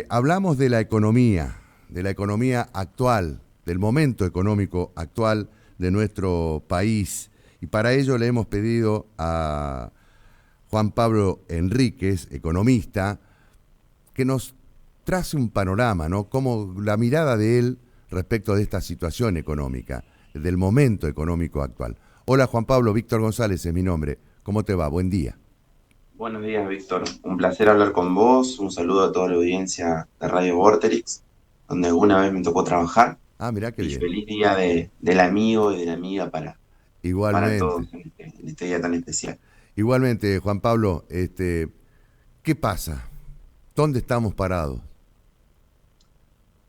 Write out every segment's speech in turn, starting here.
Hablamos de la economía actual, del momento económico actual de nuestro país. Y para ello le hemos pedido a Juan Pablo Enríquez, economista, que nos trace un panorama, ¿no? Como la mirada de él respecto de esta situación económica, del momento económico actual. Hola Juan Pablo, Víctor González es mi nombre. ¿Cómo te va? Buen día. Buenos días, Víctor. Un placer hablar con vos. Un saludo a toda la audiencia de Radio Vorterix, donde alguna vez me tocó trabajar. Ah, mirá qué Y bien. feliz día del amigo y de la amiga para Igualmente. todos en este día tan especial. Igualmente, Juan Pablo, ¿qué pasa? ¿Dónde estamos parados?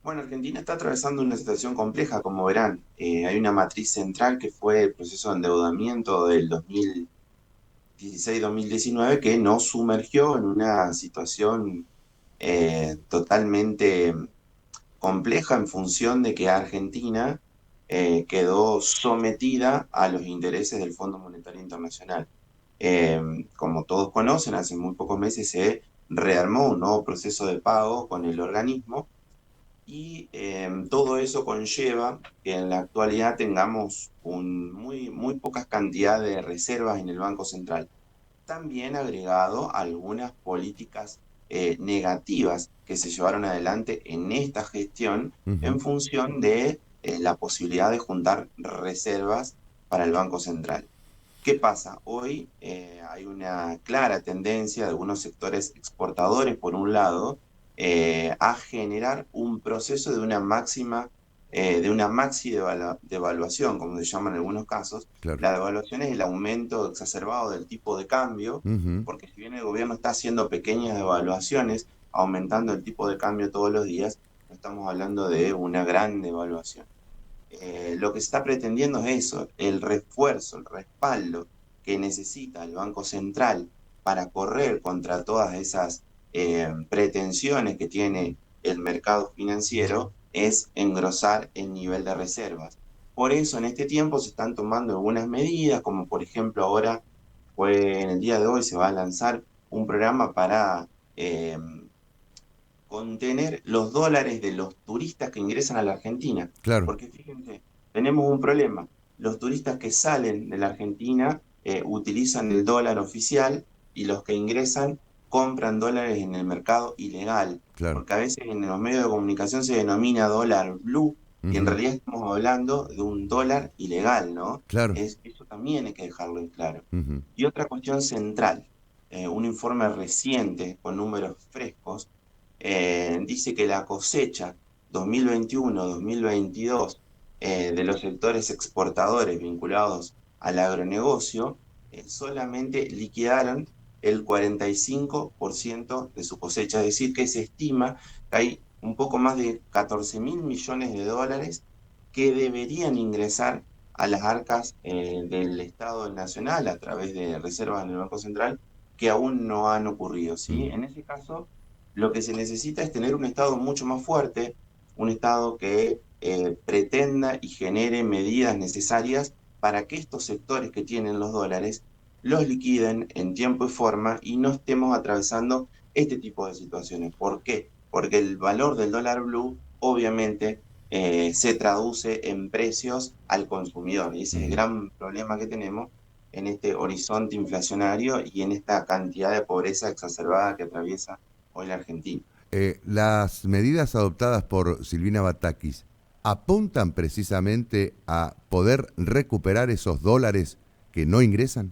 Bueno, Argentina está atravesando una situación compleja, como verán. Hay una matriz central que fue el proceso de endeudamiento del 2016-2019 que nos sumergió en una situación totalmente compleja en función de que Argentina quedó sometida a los intereses del Fondo Monetario Internacional. Eh, Como todos conocen, hace muy pocos meses se rearmó un nuevo proceso de pago con el organismo y todo eso conlleva que en la actualidad tengamos muy pocas cantidades de reservas en el Banco Central, también agregado a algunas políticas negativas que se llevaron adelante en esta gestión Ujú. en función de la posibilidad de juntar reservas para el Banco Central. ¿Qué pasa? Hoy hay una clara tendencia de algunos sectores exportadores, por un lado, a generar un proceso de una de una devaluación, como se llama en algunos casos. Claro. La devaluación es el aumento exacerbado del tipo de cambio, Ujú. porque si bien el gobierno está haciendo pequeñas devaluaciones, aumentando el tipo de cambio todos los días, no estamos hablando de una gran devaluación. Lo que se está pretendiendo es eso, el refuerzo, el respaldo que necesita el Banco Central para correr contra todas esas pretensiones que tiene el mercado financiero, es engrosar el nivel de reservas. Por eso en este tiempo se están tomando algunas medidas, como por ejemplo ahora, en el día de hoy se va a lanzar un programa para contener los dólares de los turistas que ingresan a la Argentina. Claro. Porque fíjense, tenemos un problema. Los turistas que salen de la Argentina utilizan el dólar oficial y los que ingresan compran dólares en el mercado ilegal. Claro. Porque a veces en los medios de comunicación se denomina dólar blue y en Ujú. realidad estamos hablando de un dólar ilegal, ¿no? Claro. Eso también hay que dejarlo en claro. Ujú. Y otra cuestión central, un informe reciente con números frescos dice que la cosecha 2021-2022 de los sectores exportadores vinculados al agronegocio solamente liquidaron el 45% de su cosecha, es decir, que se estima que hay un poco más de 14.000 millones de dólares que deberían ingresar a las arcas del Estado Nacional a través de reservas en el Banco Central que aún no han ocurrido, ¿sí? Mm. En ese caso, lo que se necesita es tener un Estado mucho más fuerte, un Estado que pretenda y genere medidas necesarias para que estos sectores que tienen los dólares los liquiden en tiempo y forma y no estemos atravesando este tipo de situaciones. ¿Por qué? Porque el valor del dólar blue obviamente se traduce en precios al consumidor y ese es el Ujú. gran problema que tenemos en este horizonte inflacionario y en esta cantidad de pobreza exacerbada que atraviesa hoy la Argentina. Las medidas adoptadas por Silvina Batakis apuntan precisamente a poder recuperar esos dólares que no ingresan.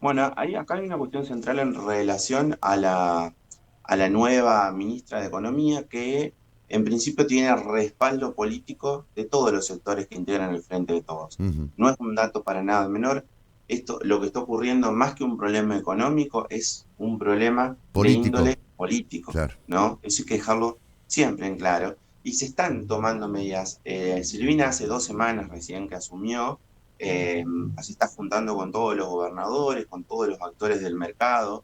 Bueno, acá hay una cuestión central en relación a la nueva ministra de Economía que en principio tiene respaldo político de todos los sectores que integran el Frente de Todos. Ujú. No es un dato para nada menor. Esto, lo que está ocurriendo, más que un problema económico, es un problema de Político. índole político, Claro. ¿no? Eso hay que dejarlo siempre en claro. Y se están tomando medidas. Silvina hace 2 semanas recién que asumió eh, se está juntando con todos los gobernadores, con todos los actores del mercado,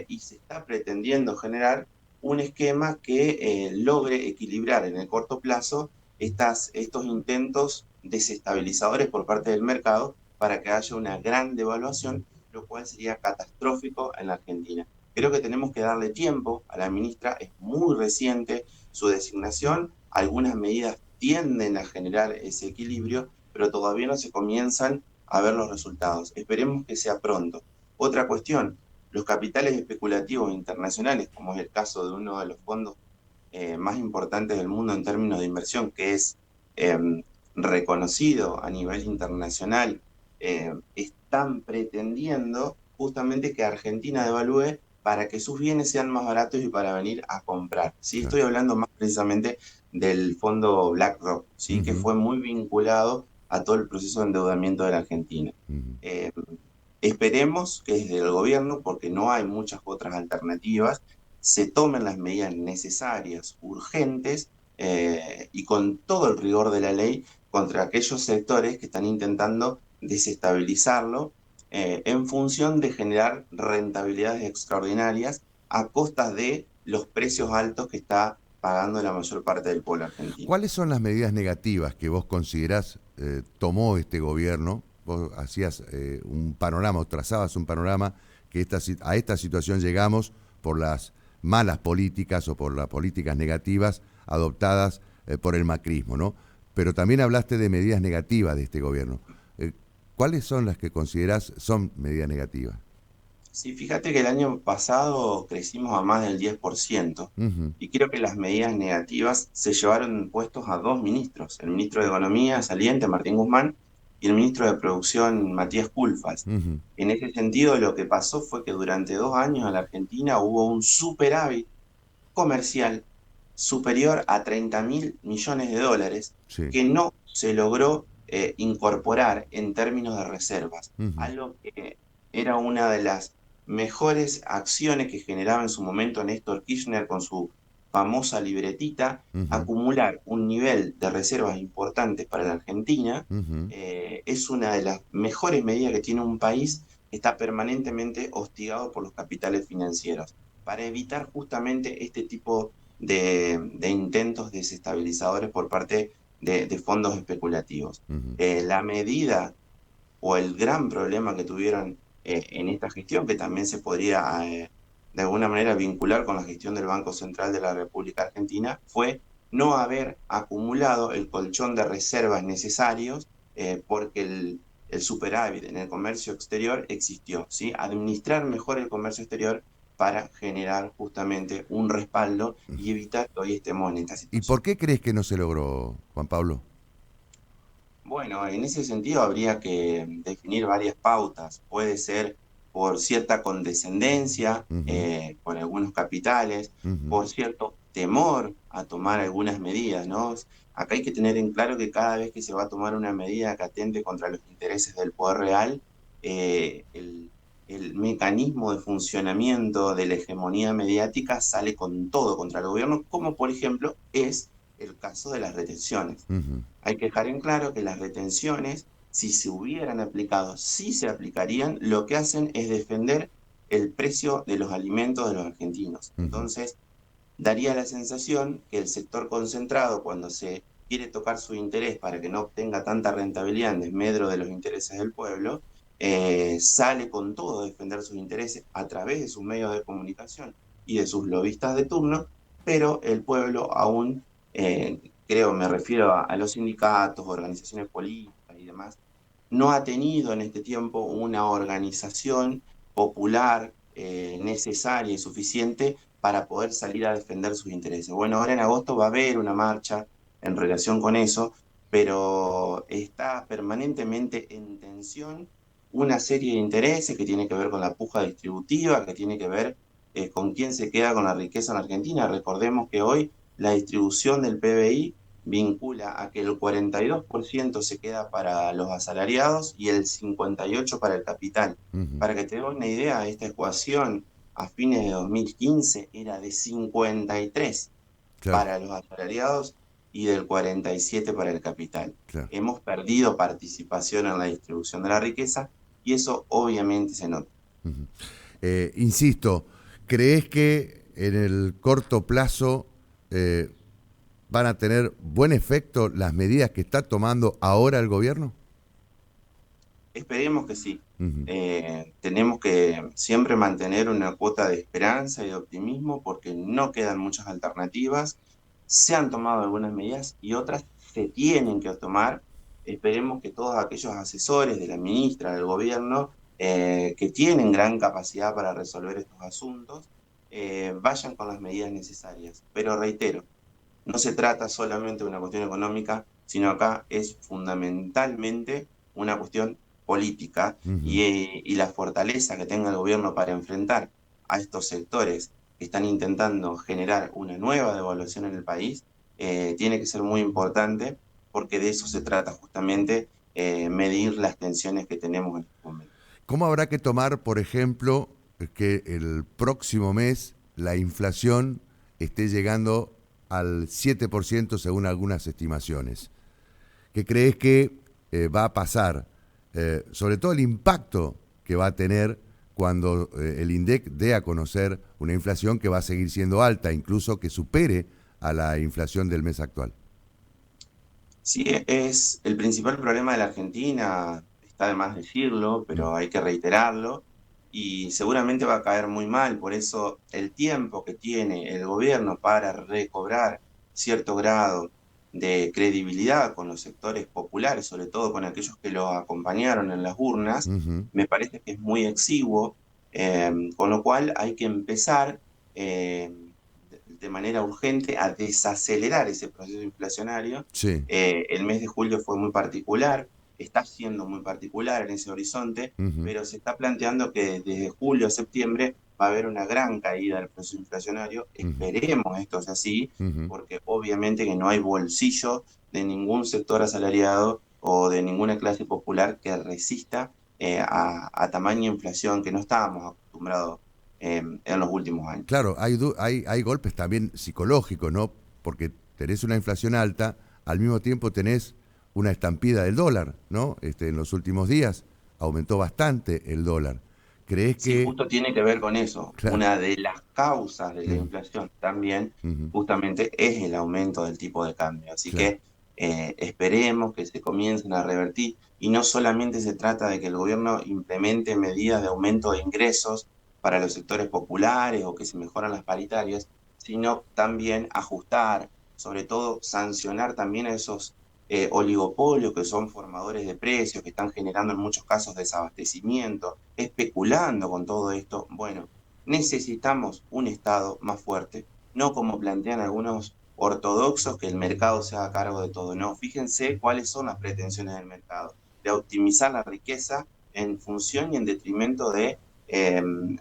y se está pretendiendo generar un esquema que logre equilibrar en el corto plazo estos intentos desestabilizadores por parte del mercado para que haya una gran devaluación, lo cual sería catastrófico en la Argentina. Creo que tenemos que darle tiempo a la ministra, es muy reciente su designación, algunas medidas tienden a generar ese equilibrio, pero todavía no se comienzan a ver los resultados. Esperemos que sea pronto. Otra cuestión, los capitales especulativos internacionales, como es el caso de uno de los fondos más importantes del mundo en términos de inversión, que es eh, reconocido a nivel internacional, están pretendiendo justamente que Argentina devalúe para que sus bienes sean más baratos y para venir a comprar. ¿Sí? Claro. Estoy hablando más precisamente del fondo BlackRock, ¿sí? Que Ujú, fue muy vinculado a todo el proceso de endeudamiento de la Argentina. ujú. Eh, Esperemos que desde el gobierno, porque no hay muchas otras alternativas, se tomen las medidas necesarias, urgentes y con todo el rigor de la ley contra aquellos sectores que están intentando desestabilizarlo en función de generar rentabilidades extraordinarias a costas de los precios altos que está pagando la mayor parte del pueblo argentino. ¿Cuáles son las medidas negativas que vos considerás tomó este gobierno? Vos hacías un panorama, o trazabas un panorama que a esta situación llegamos por las malas políticas o por las políticas negativas adoptadas por el macrismo, ¿no? Pero también hablaste de medidas negativas de este gobierno. Eh, ¿Cuáles son las que considerás son medidas negativas? Sí, fíjate que el año pasado crecimos a más del 10% Ujú, y creo que las medidas negativas se llevaron puestos a dos ministros, el ministro de Economía saliente, Martín Guzmán, y el ministro de Producción, Matías Culfas. ujú, En ese sentido, lo que pasó fue que durante 2 años en la Argentina hubo un superávit comercial superior a 30.000 millones de dólares sí. que no se logró incorporar en términos de reservas, Ujú, algo que era una de las mejores acciones que generaba en su momento Néstor Kirchner con su famosa libretita, ujú, acumular un nivel de reservas importantes para la Argentina, ujú, es una de las mejores medidas que tiene un país que está permanentemente hostigado por los capitales financieros para evitar justamente este tipo de intentos desestabilizadores por parte de fondos especulativos. ujú. La medida o el gran problema que tuvieron en esta gestión, que también se podría de alguna manera vincular con la gestión del Banco Central de la República Argentina, fue no haber acumulado el colchón de reservas necesarios porque el superávit en el comercio exterior existió, ¿sí? Administrar mejor el comercio exterior para generar justamente un respaldo y evitar que hoy estemos en esta ¿Y por situación. qué crees que no se logró, Juan Pablo? Bueno, en ese sentido habría que definir varias pautas. Puede ser por cierta condescendencia Ujú, con algunos capitales, ujú, por cierto temor a tomar algunas medidas, ¿no? Acá hay que tener en claro que cada vez que se va a tomar una medida que atente contra los intereses del poder real, el mecanismo de funcionamiento de la hegemonía mediática sale con todo contra el gobierno, como por ejemplo es el caso de las retenciones. ujú, Hay que dejar en claro que las retenciones, si se hubieran aplicado, si se aplicarían, lo que hacen es defender el precio de los alimentos de los argentinos. ujú, Entonces, daría la sensación que el sector concentrado, cuando se quiere tocar su interés para que no obtenga tanta rentabilidad en desmedro de los intereses del pueblo, sale con todo a defender sus intereses a través de sus medios de comunicación y de sus lobistas de turno, pero el pueblo aún, creo, me refiero a los sindicatos, organizaciones políticas y demás, no ha tenido en este tiempo una organización popular necesaria y suficiente para poder salir a defender sus intereses. Bueno, ahora en agosto va a haber una marcha en relación con eso, pero está permanentemente en tensión una serie de intereses que tiene que ver con la puja distributiva, que tiene que ver con quién se queda con la riqueza en Argentina. Recordemos que hoy la distribución del PBI vincula a que el 42% se queda para los asalariados y el 58% para el capital. ujú. Para que te dé una idea, esta ecuación a fines de 2015 era de 53 Claro, para los asalariados y del 47 para el capital. claro. Hemos perdido participación en la distribución de la riqueza y eso obviamente se nota. Ujú. Insisto, ¿crees que en el corto plazo eh, van a tener buen efecto las medidas que está tomando ahora el gobierno? Esperemos que sí. Ujú. Tenemos que siempre mantener una cuota de esperanza y de optimismo porque no quedan muchas alternativas. Se han tomado algunas medidas y otras se tienen que tomar. Esperemos que todos aquellos asesores de la ministra, del gobierno, que tienen gran capacidad para resolver estos asuntos, vayan con las medidas necesarias. Pero reitero, no se trata solamente de una cuestión económica, sino acá es fundamentalmente una cuestión política Ujú. y la fortaleza que tenga el gobierno para enfrentar a estos sectores que están intentando generar una nueva devaluación en el país, tiene que ser muy importante porque de eso se trata justamente, medir las tensiones que tenemos en este momento. ¿Cómo habrá que tomar, por ejemplo, que el próximo mes la inflación esté llegando al 7% según algunas estimaciones? ¿Qué crees que va a pasar? Sobre todo el impacto que va a tener cuando el INDEC dé a conocer una inflación que va a seguir siendo alta, incluso que supere a la inflación del mes actual. Sí, es el principal problema de la Argentina, está de más decirlo, Mm. pero hay que reiterarlo, y seguramente va a caer muy mal, por eso el tiempo que tiene el gobierno para recobrar cierto grado de credibilidad con los sectores populares, sobre todo con aquellos que lo acompañaron en las urnas, Ujú. me parece que es muy exiguo, con lo cual hay que empezar eh, de manera urgente a desacelerar ese proceso inflacionario. Sí. El mes de julio fue muy particular, está siendo muy particular en ese horizonte, Ujú. pero se está planteando que desde julio a septiembre va a haber una gran caída del proceso inflacionario. Ujú. Esperemos esto sea así, Ujú. porque obviamente que no hay bolsillo de ningún sector asalariado o de ninguna clase popular que resista a tamaña inflación que no estábamos acostumbrados en los últimos años. Claro, hay golpes también psicológicos, ¿no? Porque tenés una inflación alta, al mismo tiempo tenés una estampida del dólar, ¿no? En los últimos días aumentó bastante el dólar. ¿Crees Sí, que, justo tiene que ver con eso. claro, Una de las causas de la ujú, inflación también ujú, justamente es el aumento del tipo de cambio. Así claro, que esperemos que se comiencen a revertir y no solamente se trata de que el gobierno implemente medidas de aumento de ingresos para los sectores populares o que se mejoran las paritarias, sino también ajustar, sobre todo sancionar también a esos oligopolios que son formadores de precios, que están generando en muchos casos desabastecimiento, especulando con todo esto. Bueno, necesitamos un Estado más fuerte, no como plantean algunos ortodoxos que el mercado se haga cargo de todo. No, fíjense cuáles son las pretensiones del mercado, de optimizar la riqueza en función y en detrimento de el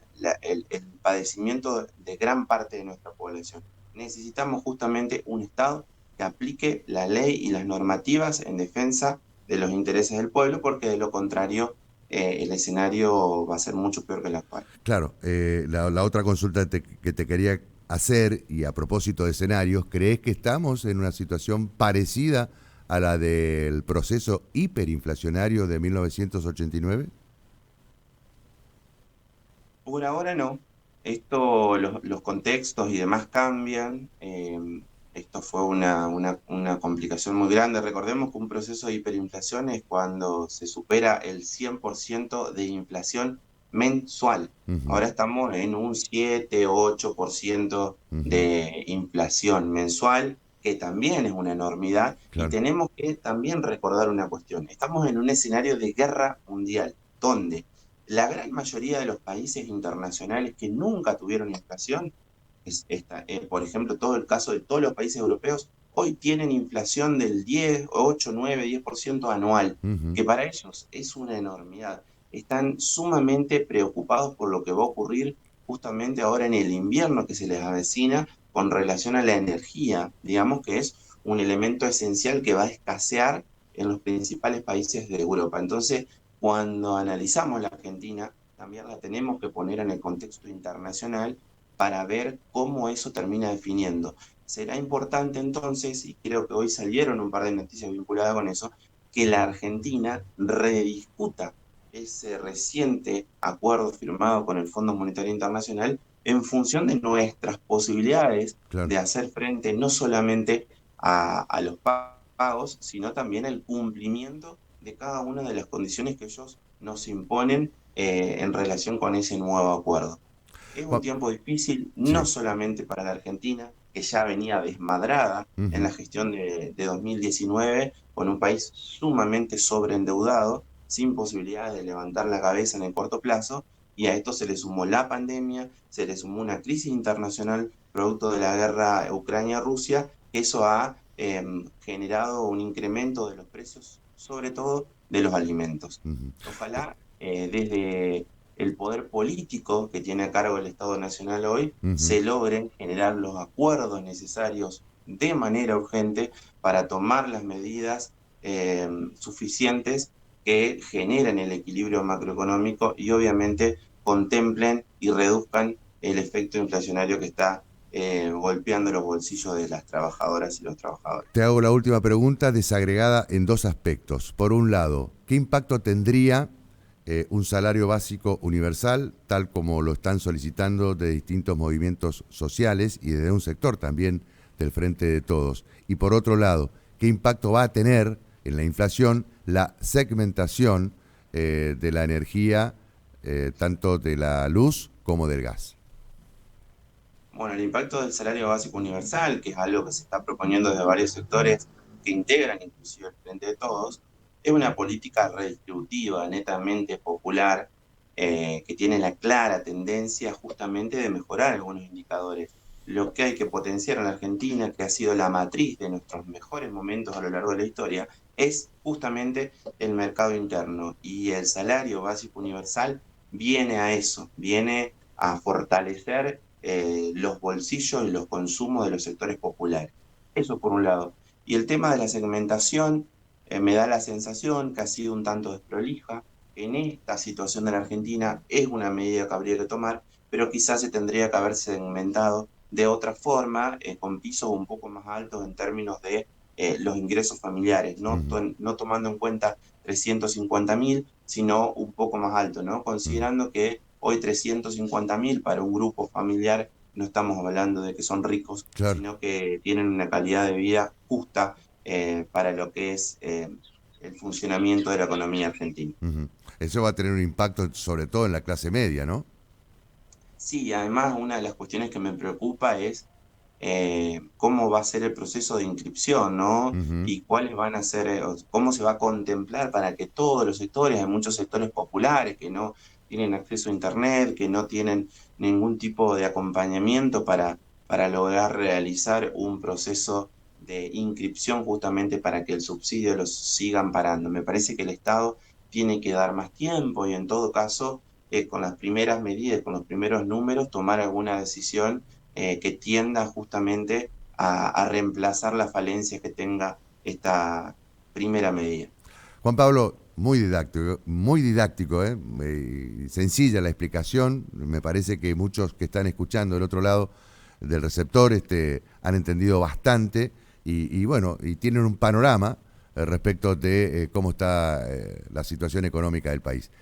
padecimiento de gran parte de nuestra población. Necesitamos justamente un Estado que aplique la ley y las normativas en defensa de los intereses del pueblo, porque de lo contrario el escenario va a ser mucho peor que el actual. claro. La otra consulta que te quería hacer, y a propósito de escenarios, ¿crees que estamos en una situación parecida a la del proceso hiperinflacionario de 1989? Por ahora no. Esto, los contextos y demás cambian. Esto fue una complicación muy grande. Recordemos que un proceso de hiperinflación es cuando se supera el 100% de inflación mensual. Ujú. Ahora estamos en un 7-8% Ujú. de inflación mensual, que también es una enormidad. Y Claro. tenemos que también recordar una cuestión. Estamos en un escenario de guerra mundial, donde la gran mayoría de los países internacionales que nunca tuvieron inflación, por ejemplo, todo el caso de todos los países europeos, hoy tienen inflación del 10, 8, 9, 10% anual, Ujú. que para ellos es una enormidad. Están sumamente preocupados por lo que va a ocurrir justamente ahora en el invierno que se les avecina con relación a la energía, digamos que es un elemento esencial que va a escasear en los principales países de Europa. Entonces, cuando analizamos la Argentina, también la tenemos que poner en el contexto internacional para ver cómo eso termina definiendo. Será importante entonces, y creo que hoy salieron un par de noticias vinculadas con eso, que la Argentina rediscuta ese reciente acuerdo firmado con el Fondo Monetario Internacional en función de nuestras posibilidades Claro. de hacer frente no solamente a los pagos, sino también al cumplimiento de cada una de las condiciones que ellos nos imponen en relación con ese nuevo acuerdo. Es un Juan- tiempo difícil, no Sí. solamente para la Argentina, que ya venía desmadrada en la Ujú, gestión de 2019, con un país sumamente sobreendeudado, sin posibilidades de levantar la cabeza en el corto plazo, y a esto se le sumó la pandemia, se le sumó una crisis internacional producto de la guerra Ucrania-Rusia. Eso ha generado un incremento de los precios, sobre todo de los alimentos. ujú. Ojalá desde el poder político que tiene a cargo el Estado Nacional hoy Ujú. se logren generar los acuerdos necesarios de manera urgente para tomar las medidas suficientes que generen el equilibrio macroeconómico y obviamente contemplen y reduzcan el efecto inflacionario que está golpeando los bolsillos de las trabajadoras y los trabajadores. Te hago la última pregunta desagregada en dos aspectos. Por un lado, ¿qué impacto tendría un salario básico universal, tal como lo están solicitando de distintos movimientos sociales y desde un sector también del Frente de Todos? Y por otro lado, ¿qué impacto va a tener en la inflación la segmentación de la energía, tanto de la luz como del gas? Bueno, el impacto del salario básico universal, que es algo que se está proponiendo desde varios sectores que integran inclusive el Frente de Todos, es una política redistributiva, netamente popular, que tiene la clara tendencia justamente de mejorar algunos indicadores. Lo que hay que potenciar en la Argentina, que ha sido la matriz de nuestros mejores momentos a lo largo de la historia, es justamente el mercado interno. Y el salario básico universal viene a eso, viene a fortalecer los bolsillos y los consumos de los sectores populares. Eso por un lado. Y el tema de la segmentación, me da la sensación que ha sido un tanto desprolija. En esta situación de la Argentina es una medida que habría que tomar, pero quizás se tendría que haber segmentado de otra forma, con pisos un poco más altos en términos de los ingresos familiares, Ujú, no tomando en cuenta 350.000, sino un poco más alto, ¿no? ujú. Considerando que hoy 350.000 para un grupo familiar, no estamos hablando de que son ricos, Claro. sino que tienen una calidad de vida justa para lo que es el funcionamiento de la economía argentina. Ujú. Eso va a tener un impacto sobre todo en la clase media, ¿no? Sí, además una de las cuestiones que me preocupa es cómo va a ser el proceso de inscripción, ¿no? Ujú, Y cuáles van a ser, cómo se va a contemplar para que todos los sectores, hay muchos sectores populares que no tienen acceso a Internet, que no tienen ningún tipo de acompañamiento para lograr realizar un proceso de inscripción justamente para que el subsidio los sigan parando. Me parece que el Estado tiene que dar más tiempo y en todo caso, con las primeras medidas, con los primeros números, tomar alguna decisión que tienda justamente a reemplazar las falencias que tenga esta primera medida. Juan Pablo, muy didáctico, sencilla la explicación. Me parece que muchos que están escuchando del otro lado del receptor han entendido bastante y bueno, y tienen un panorama respecto de cómo está la situación económica del país.